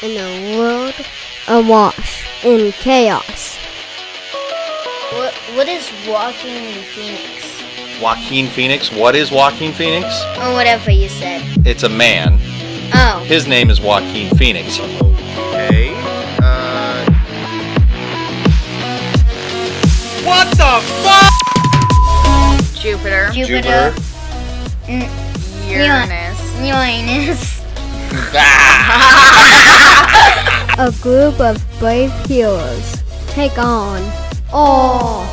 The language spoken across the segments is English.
in a world awash in chaos. What is Walking Phoenix? Joaquin Phoenix? What is Joaquin Phoenix? Or whatever you said. It's a man. Oh. His name is Joaquin Phoenix. Okay. What the fuck? Jupiter. Uranus. A group of brave heroes take on all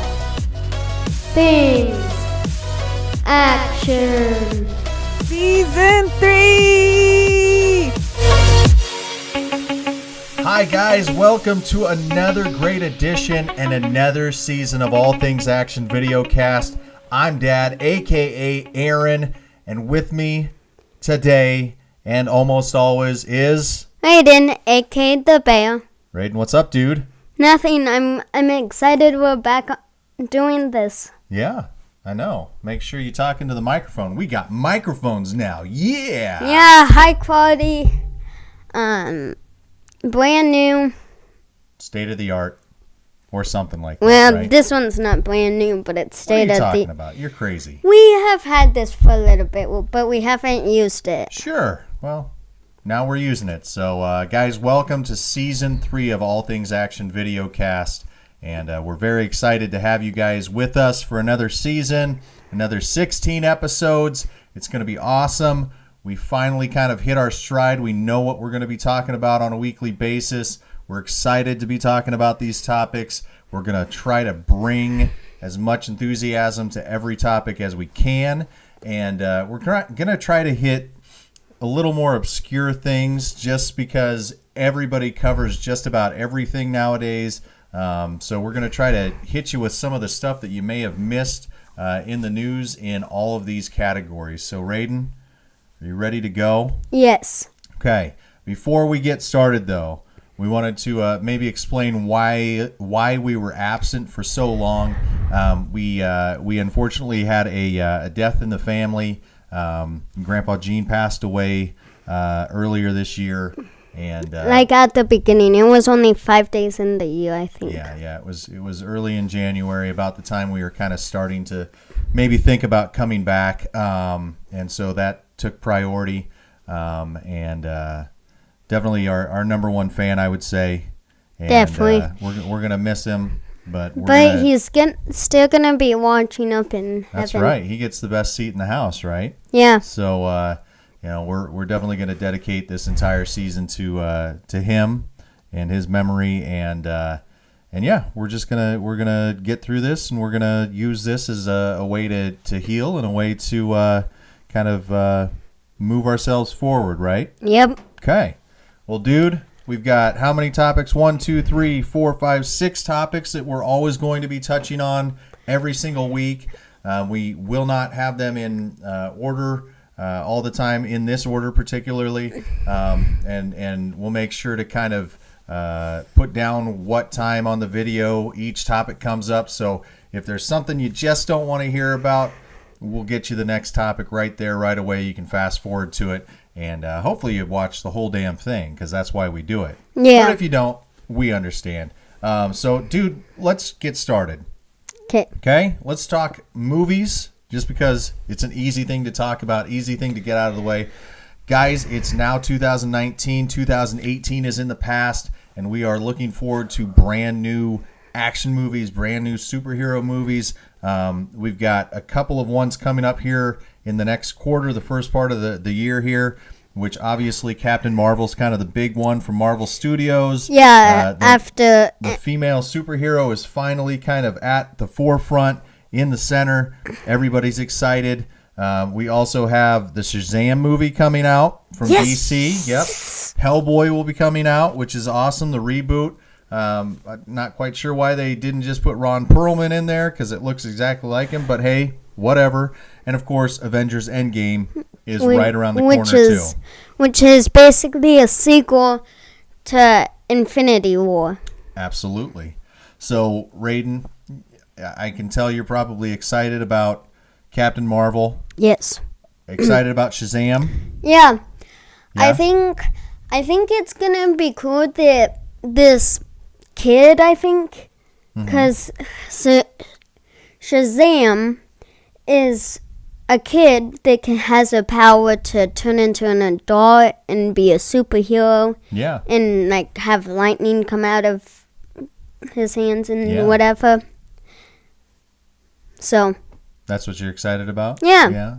things action. Season 3! Hi guys, welcome to another great edition and another season of All Things Action Videocast. I'm Dad, aka Aaron, and with me today and almost always is Raiden, aka the bear. Raiden. What's up, dude? Nothing. I'm excited we're back doing this. Yeah, I know. Make sure you talk into the microphone. We got microphones now. Yeah. Yeah, high quality, brand new. State of the art, or something like that. Well, right? this one's not brand new, but it's What are state you of talking the. about? You're crazy. We have had this for a little bit, but we haven't used it. Sure. Well, now we're using it. So, guys, welcome to Season 3 of All Things Action Videocast. And we're very excited to have you guys with us for another season, another 16 episodes. It's going to be awesome. We finally kind of hit our stride. We know what we're going to be talking about on a weekly basis. We're excited to be talking about these topics. We're going to try to bring as much enthusiasm to every topic as we can. And we're going to try to hit a little more obscure things just because everybody covers just about everything nowadays. So we're going to try to hit you with some of the stuff that you may have missed in the news in all of these categories. So, Raiden, are you ready to go? Yes. Okay. Before we get started, though, we wanted to maybe explain why we were absent for so long. We unfortunately had a death in the family. Grandpa Gene passed away earlier this year, and Like at the beginning, it was only 5 days in the year, I think. yeah, it was early in January, about the time we were kind of starting to maybe think about coming back, and so that took priority, and definitely our number one fan, I would say. And, Definitely. We're gonna miss him, but He's still gonna be watching up in that's heaven. right. He gets the best seat in the house, right? Yeah. So, we're definitely going to dedicate this entire season to him and his memory, and yeah, we're gonna get through this, and we're gonna use this as a way to heal and a way to kind of move ourselves forward, right? Yep. Okay. Well, dude, we've got how many topics? 1, 2, 3, 4, 5, 6 topics that we're always going to be touching on every single week. We will not have them in order all the time, in this order particularly, and we'll make sure to kind of put down what time on the video each topic comes up. So if there's something you just don't want to hear about, we'll get you the next topic right there, right away. You can fast forward to it, and hopefully you watch the whole damn thing, because that's why we do it. Yeah. But if you don't, we understand. So, dude, let's get started. Okay, let's talk movies, just because it's an easy thing to talk about, easy thing to get out of the way. Guys, it's now 2019. 2018 is in the past, and we are looking forward to brand new action movies, brand new superhero movies. We've got a couple of ones coming up here in the next quarter, the first part of the year here, which obviously Captain Marvel's kind of the big one from Marvel Studios. Yeah, the female superhero is finally kind of at the forefront, in the center. Everybody's excited. We also have the Shazam movie coming out from DC. Yep. Hellboy will be coming out, which is awesome, the reboot. I'm not quite sure why they didn't just put Ron Perlman in there, because it looks exactly like him, but hey, whatever. And of course, Avengers Endgame is right around the corner too. Which is basically a sequel to Infinity War. Absolutely. So, Raiden, I can tell you're probably excited about Captain Marvel. Yes. Excited about Shazam. Yeah. Yeah? I think it's gonna be cool that this kid, I think, because Shazam is a kid that has a power to turn into an adult and be a superhero. Yeah. And like have lightning come out of his hands and whatever. So. That's what you're excited about? Yeah. Yeah.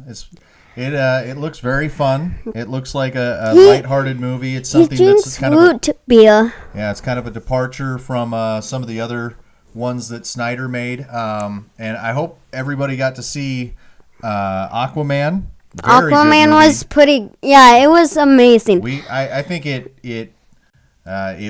It looks very fun. It looks like a lighthearted movie. It's something that's kind of root beer. Yeah, it's kind of a departure from some of the other ones that Snyder made. And I hope everybody got to see Aquaman. Aquaman was pretty. Yeah, it was amazing. I think it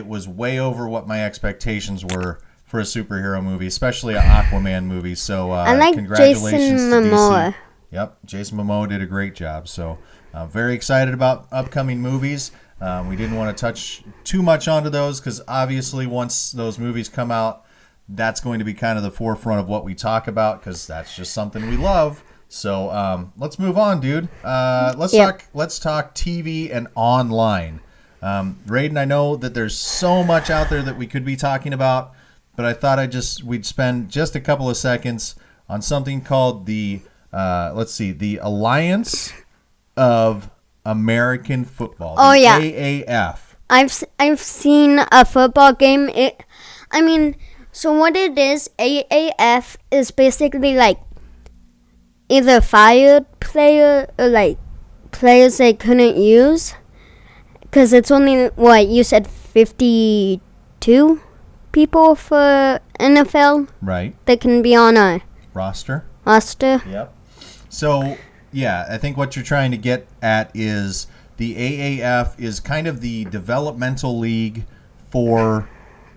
was way over what my expectations were for a superhero movie, especially an Aquaman movie. So I like congratulations Jason to Momoa. DC. Yep, Jason Momoa did a great job. So very excited about upcoming movies. We didn't want to touch too much onto those because obviously once those movies come out, that's going to be kind of the forefront of what we talk about because that's just something we love. So let's move on, dude. Let's talk TV and online. Raiden, I know that there's so much out there that we could be talking about, but I thought we'd spend just a couple of seconds on something called the Alliance of American Football. AAF. I've seen a football game. So what it is, AAF is basically like either fired player or like players they couldn't use. Because it's only, what, you said 52 people for NFL? Right. That can be on a roster. Yep. So, yeah, I think what you're trying to get at is the AAF is kind of the developmental league for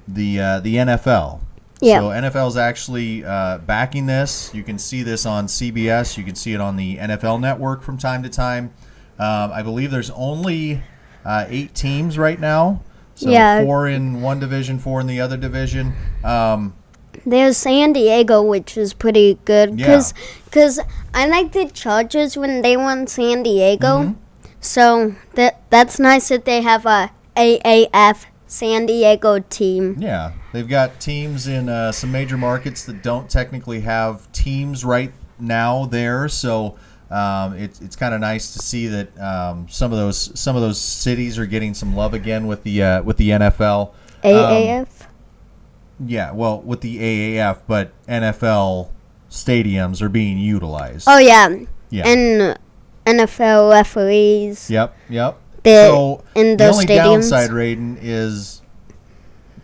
the NFL. Yeah. So NFL is actually backing this. You can see this on CBS. You can see it on the NFL Network from time to time. I believe there's only 8 teams right now. So 4 in one division, 4 in the other division. There's San Diego, which is pretty good. Because I like the Chargers when they won San Diego. So that's nice that they have a AAF San Diego team. Yeah, they've got teams in some major markets that don't technically have teams right now there. So it's kind of nice to see that some of those cities are getting some love again with the NFL. AAF. Yeah, well, with the AAF, but NFL stadiums are being utilized. Oh yeah. And NFL referees. Yep. So the only downside, Raiden, is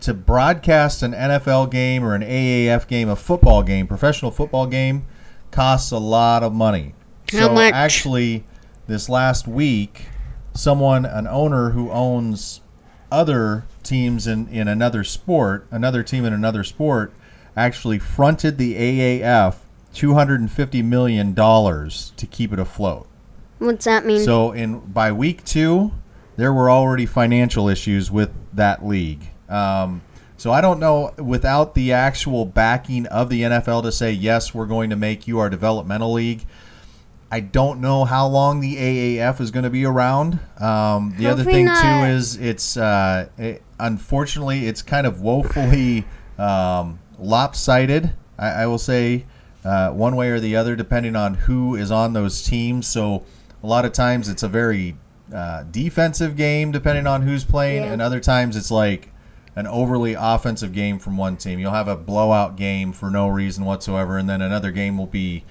to broadcast an NFL game or an AAF game, a football game, professional football game, costs a lot of money. How much? Actually, this last week, an owner who owns other teams in another sport, actually fronted the AAF $250 million to keep it afloat. What's that mean? So by week 2, there were already financial issues with that league. So I don't know, without the actual backing of the NFL to say, yes, we're going to make you our developmental league, I don't know how long the AAF is going to be around. The other thing, too, is unfortunately, it's kind of woefully lopsided, I will say, one way or the other, depending on who is on those teams. So a lot of times it's a very defensive game, depending on who's playing, and other times it's like an overly offensive game from one team. You'll have a blowout game for no reason whatsoever, and then another game will be,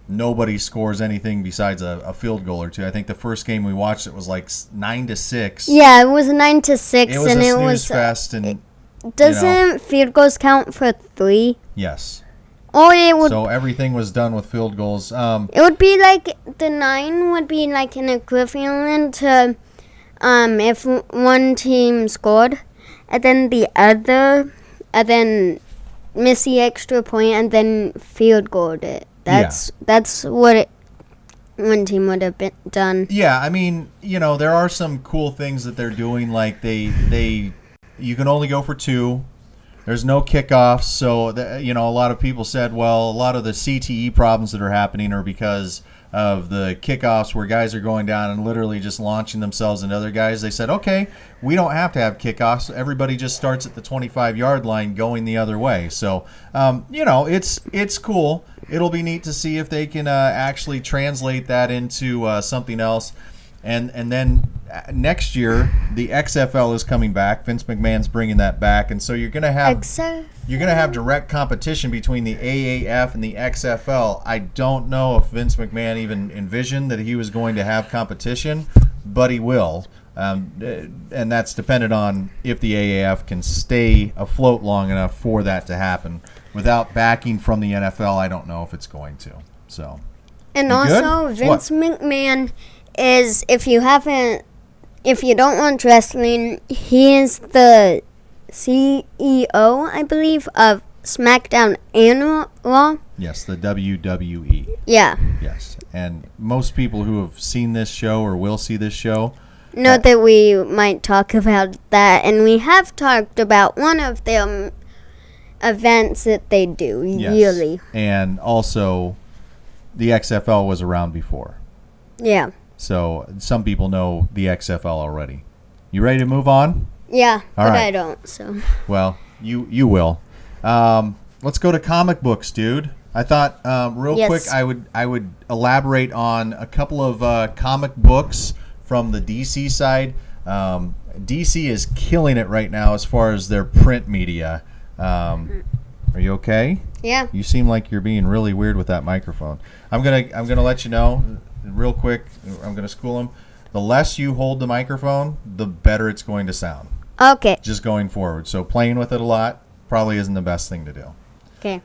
nobody scores anything besides a field goal or two. I think the first game we watched, it was like 9-6. Yeah, it was 9-6, it was and a it snooze was fest. And doesn't field goals count for 3? Yes. Or it would. So everything was done with field goals. It would be like the 9 would be like an equivalent to if one team scored, and then the other, and then miss the extra point, and then field goaled it. That's what one team would have been done. Yeah, I mean, there are some cool things that they're doing. Like you can only go for 2. There's no kickoffs, so a lot of people said, well, a lot of the CTE problems that are happening are because of the kickoffs where guys are going down and literally just launching themselves into other guys. They said, okay, we don't have to have kickoffs. Everybody just starts at the 25-yard line going the other way. So, it's cool. It'll be neat to see if they can actually translate that into something else. And then next year, the XFL is coming back. Vince McMahon's bringing that back, and so you're going to have direct competition between the AAF and the XFL. I don't know if Vince McMahon even envisioned that he was going to have competition, but he will, and that's dependent on if the AAF can stay afloat long enough for that to happen. Without backing from the NFL, I don't know if it's going to. So, and also, Vince McMahon is, if you don't watch wrestling, he is the CEO, I believe, of SmackDown and Raw. Yes, the WWE. Yeah. Yes, and most people who have seen this show or will see this show know that we might talk about that, and we have talked about one of them events that they do yearly. And also, the XFL was around before. Yeah. So some people know the XFL already. You ready to move on? Yeah, All but right. I don't. So. Well, you will. Let's go to comic books, dude. I thought quick I would elaborate on a couple of comic books from the DC side. DC is killing it right now as far as their print media. Are you okay? Yeah. You seem like you're being really weird with that microphone. I'm gonna let you know real quick. I'm gonna school him. The less you hold the microphone, the better it's going to sound. Okay. Just going forward. So playing with it a lot probably isn't the best thing to do. Okay.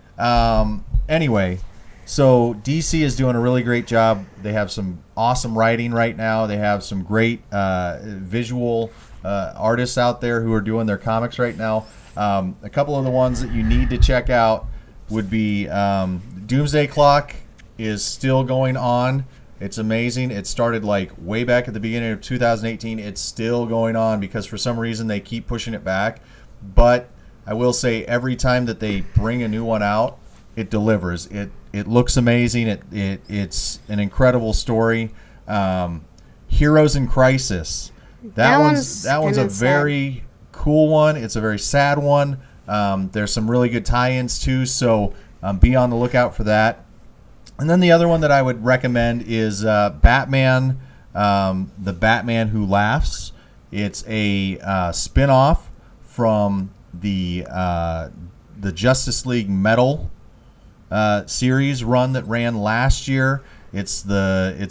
Anyway, so DC is doing a really great job. They have some awesome writing right now. They have some great visual artists out there who are doing their comics right now. A couple of the ones that you need to check out would be Doomsday Clock is still going on. It's amazing. It started like way back at the beginning of 2018. It's still going on because for some reason they keep pushing it back. But I will say every time that they bring a new one out, it delivers. It looks amazing. It's an incredible story. Heroes in Crisis. That one's a very cool one. It's a very sad one. There's some really good tie-ins too, so be on the lookout for that. And then the other one that I would recommend is Batman, the Batman Who Laughs. It's a spin-off from the Justice League Metal series run that ran last year. It's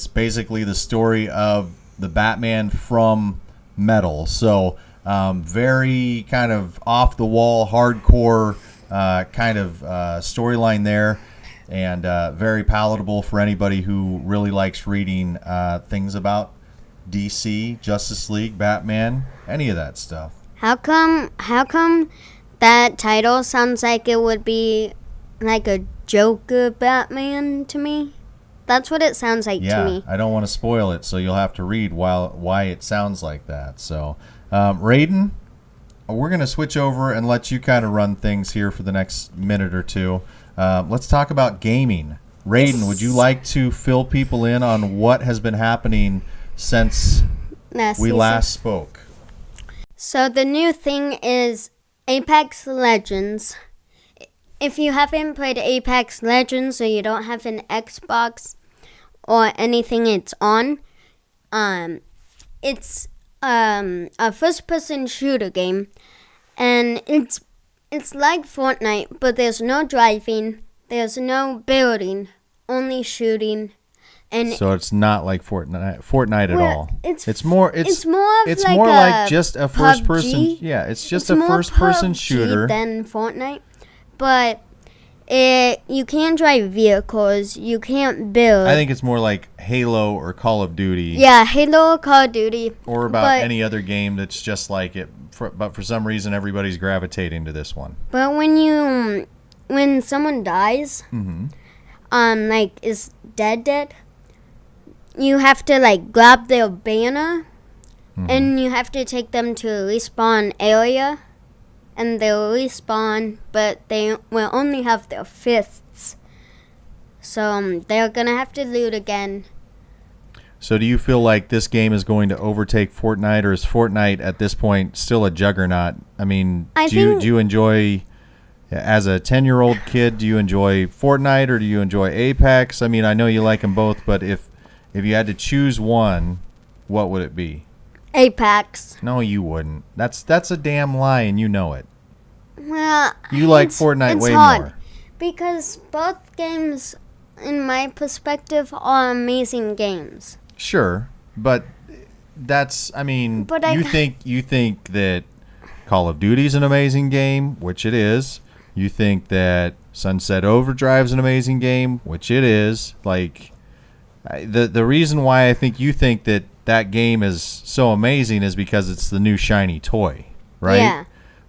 basically the story of the Batman from Metal. So very kind of off the wall, hardcore kind of storyline there, and very palatable for anybody who really likes reading things about DC, Justice League, Batman, any of that stuff. How come that title sounds like it would be like a Joker Batman to me? That's what it sounds like to me. I don't want to spoil it, so you'll have to read why it sounds like that. So, Raiden, we're going to switch over and let you kind of run things here for the next minute or two. Let's talk about gaming. Raiden, would you like to fill people in on what has been happening since we last spoke? So the new thing is Apex Legends. If you haven't played Apex Legends or you don't have an Xbox or anything it's on, it's a first-person shooter game, and it's like Fortnite, but there's no driving, there's no building, only shooting. And so it's not like Fortnite at all. It's more like just a first person. Yeah, it's just a first person shooter than Fortnite. But you can drive vehicles, you can't build. I think it's more like Halo or Call of Duty. Yeah, Halo or Call of Duty. Or about any other game that's just like it. But for some reason, everybody's gravitating to this one. But when someone dies, like is dead, you have to like grab their banner, and you have to take them to a respawn area. And they'll respawn, but they will only have their fists. So they're gonna have to loot again. So do you feel like this game is going to overtake Fortnite, or is Fortnite at this point still a juggernaut? I mean, do you enjoy, as a 10-year-old kid, do you enjoy Fortnite or do you enjoy Apex? I mean, I know you like them both, but if you had to choose one, what would it be? Apex. No, you wouldn't. That's a damn lie, and you know it. Well, You like Fortnite way hard more. because both games, in my perspective, are amazing games. Sure, but that's, I mean, But you think that Call of Duty's an amazing game, which it is. You think that Sunset Overdrive's an amazing game, which it is. Like, the reason why I think you think that game is so amazing is because it's the new shiny toy, right? Yeah.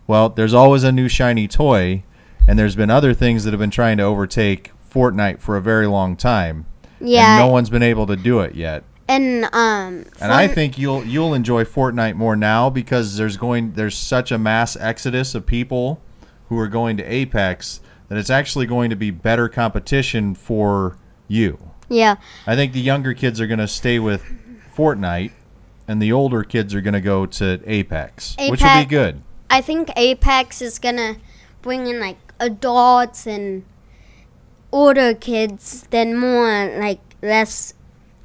Well, there's always a new shiny toy, and there's been other things that have been trying to overtake Fortnite for a very long time. Yeah. And no one's been able to do it yet. And I think you'll enjoy Fortnite more now because there's such a mass exodus of people who are going to Apex that it's actually going to be better competition for you. Yeah. I think the younger kids are going to stay with Fortnite, and the older kids are going to go to Apex, which will be good. I think Apex is gonna bring in like adults and older kids, than more like less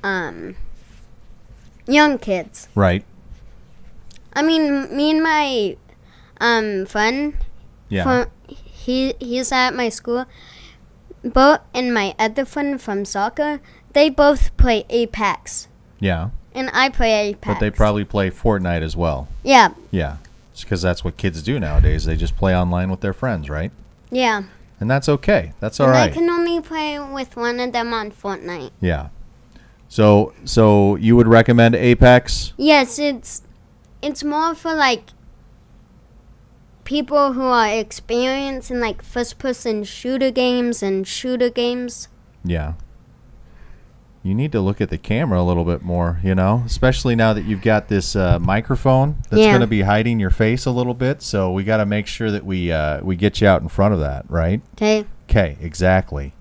young kids. Right. I mean, me and my friend, Yeah. he's at my school. Both and my other friend from soccer, they both play Apex, Yeah. and I play Apex. But they probably play Fortnite as well. Yeah. Yeah. It's because that's what kids do nowadays. They just play online with their friends, right? Yeah. And that's okay. That's all And right. I can only play with one of them on Fortnite. Yeah. So you would recommend Apex? Yes, it's more for like people who are experienced in like first-person shooter games and shooter games. Yeah. You need to look at the camera a little bit more, especially now that you've got this microphone that's going to be hiding your face a little bit. So we got to make sure that we get you out in front of that, right? Okay. Okay, exactly.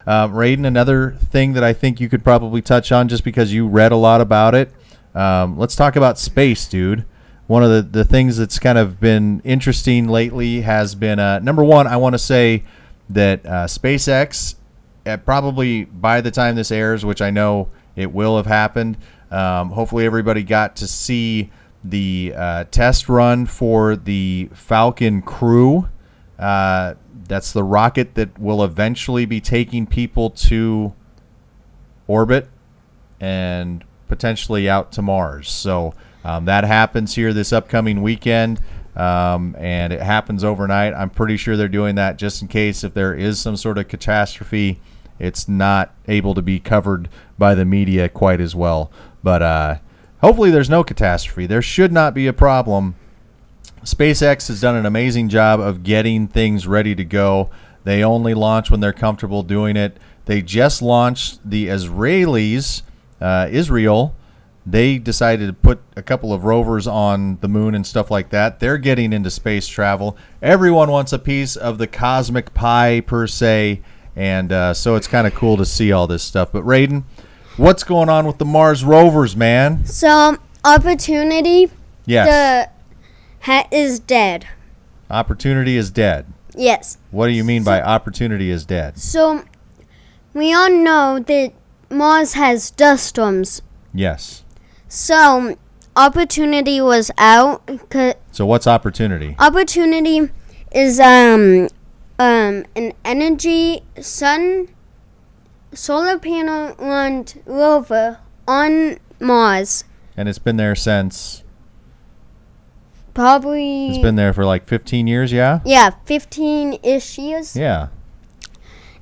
Raiden, another thing that I think you could probably touch on just because you read a lot about it. Let's talk about space, dude. One of the things that's kind of been interesting lately has been, number one, I want to say that SpaceX, probably by the time this airs, which I know it will have happened, hopefully everybody got to see the test run for the Falcon Crew. That's the rocket that will eventually be taking people to orbit and potentially out to Mars. So that happens here this upcoming weekend, and it happens overnight. I'm pretty sure they're doing that just in case if there is some sort of catastrophe, it's not able to be covered by the media quite as well. But hopefully there's no catastrophe. There should not be a problem. SpaceX has done an amazing job of getting things ready to go. They only launch when they're comfortable doing it. They just launched the Israelis, Israel. They decided to put a couple of rovers on the moon and stuff like that. They're getting into space travel. Everyone wants a piece of the cosmic pie, per se, and so it's kind of cool to see all this stuff. But, Raiden, what's going on with the Mars rovers, man? So, Opportunity, Yes. is dead. Opportunity is dead. Yes. What do you mean by opportunity is dead? So, we all know that Mars has dust storms. Yes. So, Opportunity was out. So what's opportunity? Opportunity is an energy solar panel launched rover on Mars. And it's been there since... Probably... It's been there for like 15 years, yeah? Yeah, 15-ish years. Yeah.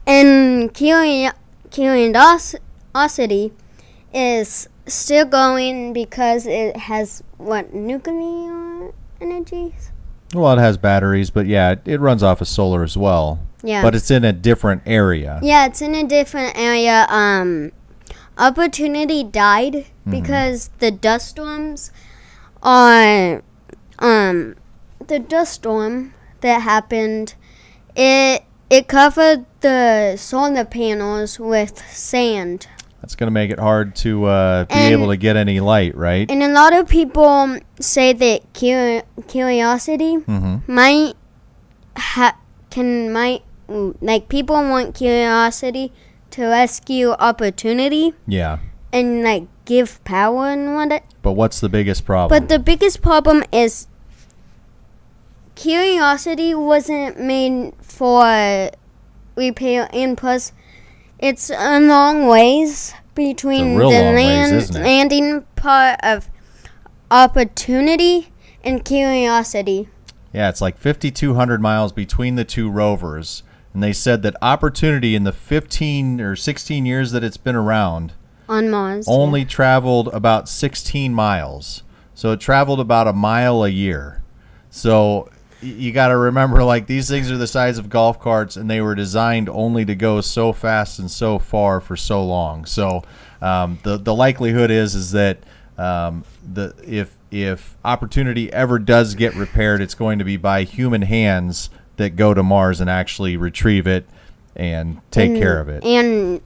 And Curiosity is still going because it has, nuclear energy? Well, it has batteries, but yeah, it runs off of solar as well. Yeah. But it's in a different area. Yeah, it's in a different area. Opportunity died because the dust storms are... the dust storm that happened, it it covered the solar panels with sand. That's going to make it hard to be And- able to get any light, right? And a lot of people say that curiosity might like people want curiosity to rescue opportunity Yeah. and like give power and whatnot. But what's the biggest problem? But the biggest problem is curiosity wasn't made for repair, and plus it's a long ways between It's a real the long ways, isn't it? landing part of opportunity and curiosity. Yeah, it's like 5,200 miles between the two rovers. And they said that Opportunity, in the 15 or 16 years that it's been around, On Mars. only traveled about 16 miles. So it traveled about a mile a year. So you got to remember, like, these things are the size of golf carts, and they were designed only to go so fast and so far for so long. So the likelihood is that if Opportunity ever does get repaired, it's going to be by human hands that go to Mars and actually retrieve it and take care of it. And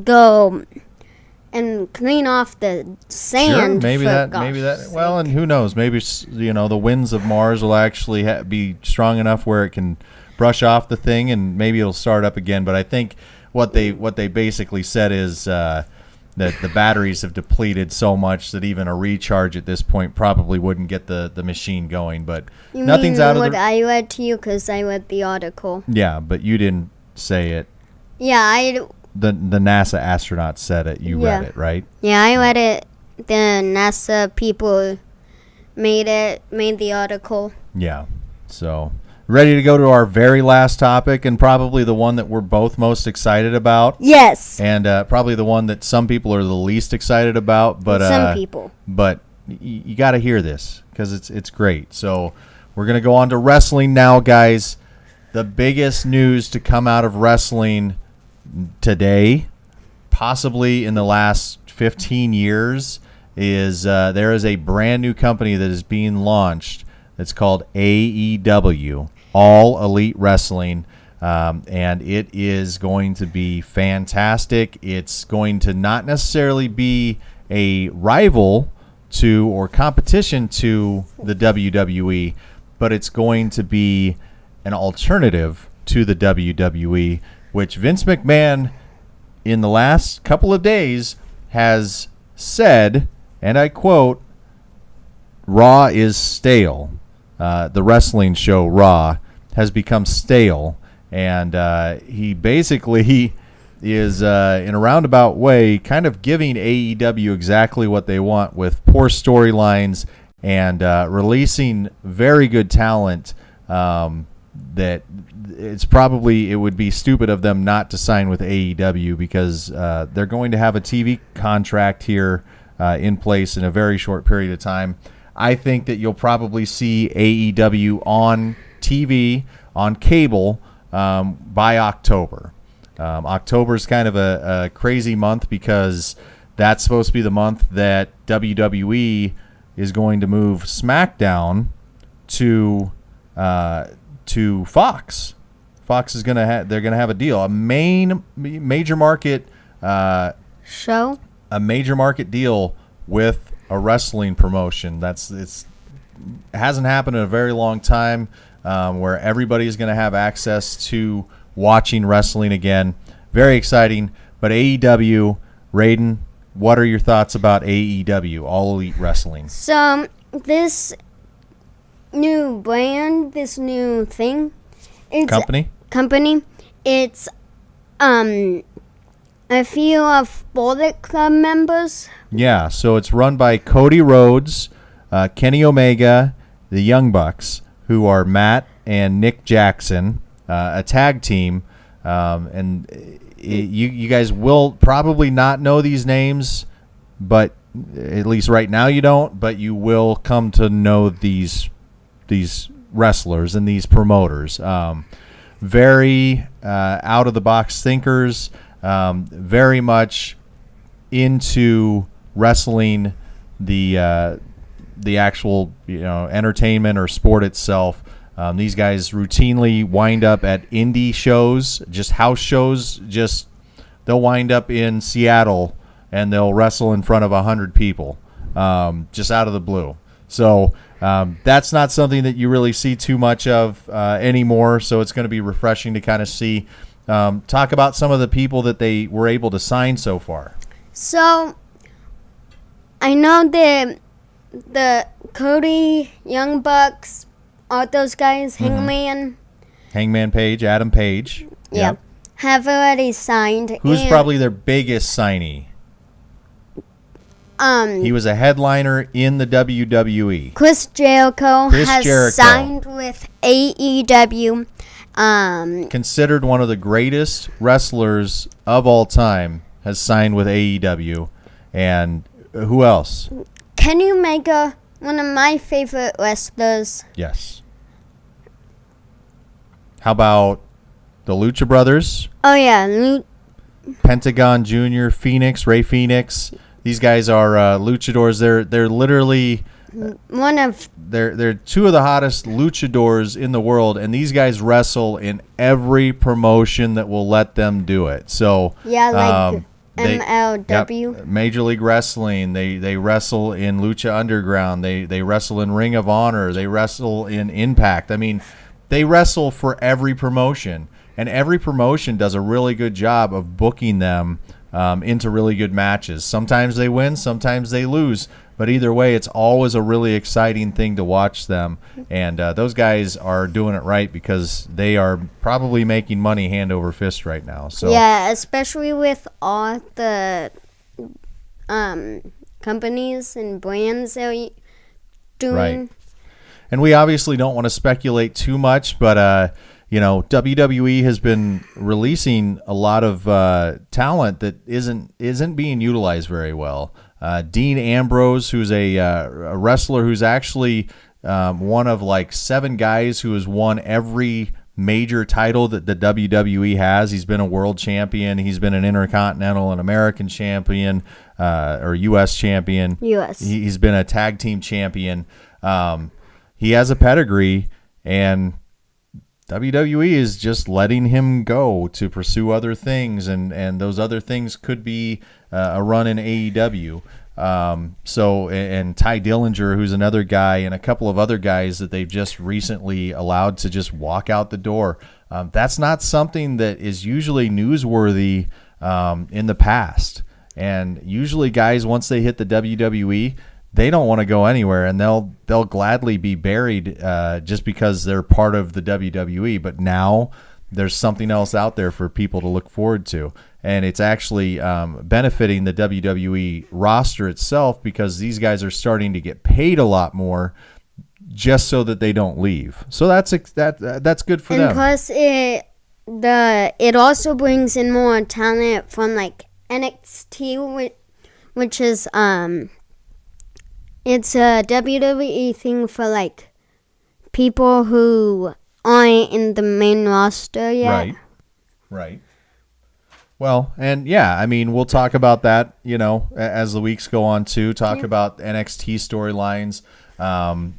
go and clean off the sand. Sure, maybe for that. gosh Well, and who knows? Maybe the winds of Mars will actually be strong enough where it can brush off the thing, and maybe it'll start up again. But I think what they basically said is that the batteries have depleted so much that even a recharge at this point probably wouldn't get the machine going. But You nothing's mean out of what the. I read to you because I read the article. Yeah, but you didn't say it. Yeah, The NASA astronaut said it. You read it, right? I read it. The NASA people made the article. Yeah. So, ready to go to our very last topic, and probably the one that we're both most excited about, Yes. and probably the one that some people are the least excited about. But Some people. But you got to hear this because it's great. So we're gonna go on to wrestling now, guys. The biggest news to come out of wrestling today, possibly in the last 15 years, is there is a brand new company that is being launched. It's called AEW, All Elite Wrestling, and it is going to be fantastic. It's going to not necessarily be a rival to or competition to the WWE, but it's going to be an alternative to the WWE, which Vince McMahon in the last couple of days has said, and I quote, "Raw is stale." The wrestling show Raw has become stale, and he basically is, in a roundabout way, kind of giving AEW exactly what they want, with poor storylines and releasing very good talent that it would be stupid of them not to sign with AEW, because they're going to have a TV contract here in place in a very short period of time. I think that you'll probably see AEW on TV, on cable, by October. October is kind of a crazy month because that's supposed to be the month that WWE is going to move SmackDown to Fox. Fox is they're gonna have a deal, a major market Show? a major market deal with a wrestling promotion. It hasn't happened in a very long time, where everybody is going to have access to watching wrestling again. Very exciting. But AEW, Raiden, what are your thoughts about AEW, All Elite Wrestling? So, this new brand, this new thing, it's Company? It's a few of Bullet Club members. Yeah, so it's run by Cody Rhodes, Kenny Omega, the Young Bucks, who are Matt and Nick Jackson, a tag team. You guys will probably not know these names, but at least right now you don't, but you will come to know these wrestlers and these promoters. Very out-of-the-box thinkers, very much into wrestling, the actual entertainment or sport itself. These guys routinely wind up at indie shows, just house shows. They'll wind up in Seattle and they'll wrestle in front of 100 people, just out of the blue. So that's not something that you really see too much of anymore. So it's going to be refreshing to kind of see. Talk about some of the people that they were able to sign so far. So I know the Cody, Young Bucks, all those guys, Hangman Page, Adam Page. Yeah. Yep. Have already signed. Who's probably their biggest signee? He was a headliner in the WWE. Chris Jericho has Jericho. signed with AEW. Considered one of the greatest wrestlers of all time, has signed with AEW. And who else? Kenny Omega, one of my favorite wrestlers. Yes. How about the Lucha Brothers? Oh yeah, Pentagon Jr., Phoenix, Ray Phoenix. These guys are luchadors. They're literally they're two of the hottest luchadors in the world, and these guys wrestle in every promotion that will let them do it. So yeah, like MLW, yep, Major League Wrestling. They wrestle in Lucha Underground. They wrestle in Ring of Honor. They wrestle in Impact. I mean, they wrestle for every promotion, and every promotion does a really good job of booking them into really good matches. Sometimes they win, sometimes they lose, but either way, it's always a really exciting thing to watch them. And those guys are doing it right because they are probably making money hand over fist right now. So yeah, especially with all the companies and brands they're doing. Right. And we obviously don't want to speculate too much, but WWE has been releasing a lot of talent that isn't being utilized very well. Dean Ambrose, who's a wrestler who's actually one of like 7 guys who has won every major title that the WWE has. He's been a world champion. He's been an Intercontinental and American champion, or U.S. champion. U.S. He's been a tag team champion. He has a pedigree, and WWE is just letting him go to pursue other things, and those other things could be a run in AEW. And Ty Dillinger, who's another guy, and a couple of other guys that they've just recently allowed to just walk out the door. That's not something that is usually newsworthy in the past. And usually guys, once they hit the WWE, they don't want to go anywhere, and they'll gladly be buried just because they're part of the WWE. But now there's something else out there for people to look forward to, and it's actually benefiting the WWE roster itself because these guys are starting to get paid a lot more just so that they don't leave. So that's good for them. And plus, it also brings in more talent from like NXT, which is it's a WWE thing for like people who aren't in the main roster yet. Right. Well, and yeah, I mean, we'll talk about that, as the weeks go on too. Talk about NXT storylines.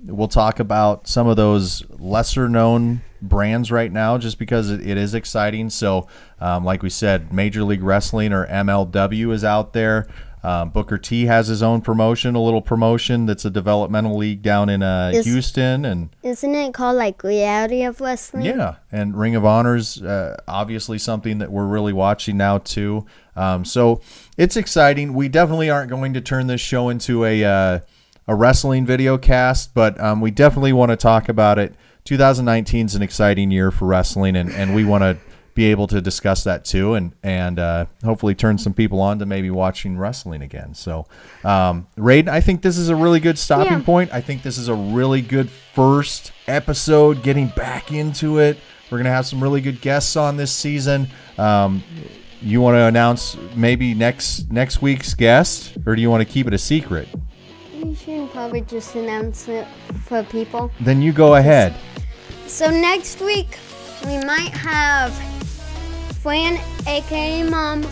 We'll talk about some of those lesser known brands right now just because it is exciting. So, like we said, Major League Wrestling, or MLW, is out there. Booker T has his own promotion, a little promotion that's a developmental league down in Houston, and isn't it called like Reality of Wrestling? Yeah, and Ring of Honor's obviously something that we're really watching now too. So it's exciting. We definitely aren't going to turn this show into a wrestling video cast, but we definitely want to talk about it. 2019 is an exciting year for wrestling, and we want to be able to discuss that too, and hopefully turn some people on to maybe watching wrestling again. So, Raiden, I think this is a really good stopping point. I think this is a really good first episode, getting back into it. We're going to have some really good guests on this season. You want to announce maybe next week's guest, or do you want to keep it a secret? We should probably just announce it for people. Then you go ahead. So next week, we might have Fran, aka Mom,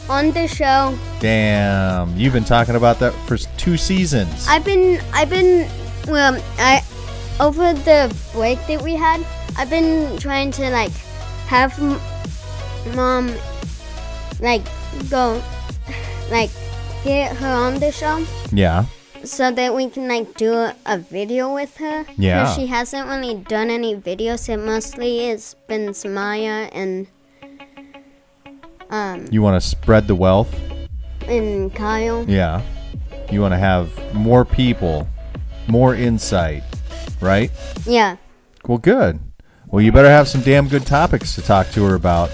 on the show. Damn, you've been talking about that for 2 seasons. I've been over the break that we had, I've been trying to like have Mom like go like get her on the show. Yeah. So that we can like do a video with her. Yeah. Because she hasn't really done any videos. It mostly has been Samaya and You want to spread the wealth? and Kyle. Yeah. You want to have more people, more insight, right? Yeah. Well, good. Well, you better have some damn good topics to talk to her about,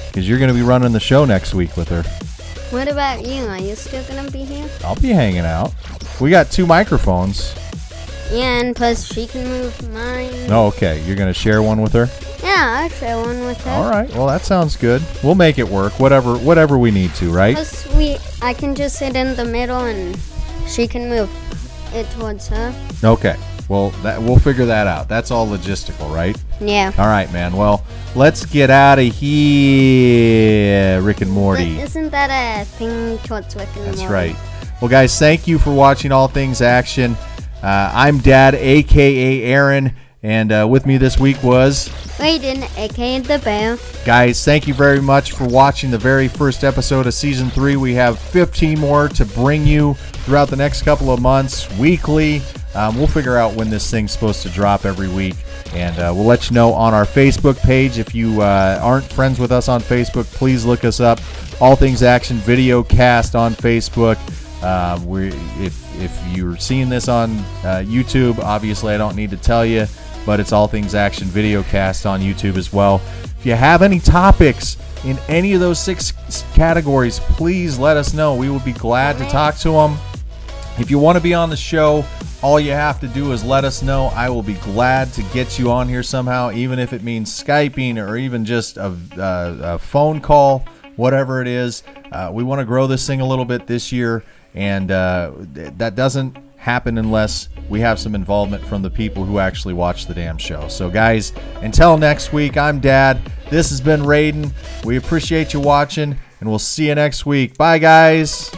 because you're going to be running the show next week with her. What about you? Are you still gonna be here? I'll be hanging out. We got 2 microphones. Yeah, and plus she can move mine. Oh, okay. You're going to share one with her? Yeah, I'll share one with her. All right. Well, that sounds good. We'll make it work. Whatever we need to, right? Plus I can just sit in the middle and she can move it towards her. Okay. Well, we'll figure that out. That's all logistical, right? Yeah. All right, man. Well, let's get out of here, Rick and Morty. But isn't that a thing towards Rick and Morty? That's right. Well, guys, thank you for watching All Things Action. I'm Dad, a.k.a. Aaron, and with me this week was... Raiden, aka the Bear. Guys, thank you very much for watching the very first episode of Season 3. We have 15 more to bring you throughout the next couple of months, weekly. We'll figure out when this thing's supposed to drop every week, and we'll let you know on our Facebook page. If you aren't friends with us on Facebook, please look us up. All Things Action Video Cast on Facebook. If you're seeing this on YouTube, obviously I don't need to tell you, but it's All Things Action Video Cast on YouTube as well. If you have any topics in any of those 6 categories, please let us know. We would be glad to talk to them. If you want to be on the show, all you have to do is let us know. I will be glad to get you on here somehow, even if it means Skyping or even just a phone call, whatever it is. We want to grow this thing a little bit this year, and that doesn't happen unless we have some involvement from the people who actually watch the damn show. So, guys, until next week, I'm Dad. This has been Raiden. We appreciate you watching, and we'll see you next week. Bye, guys.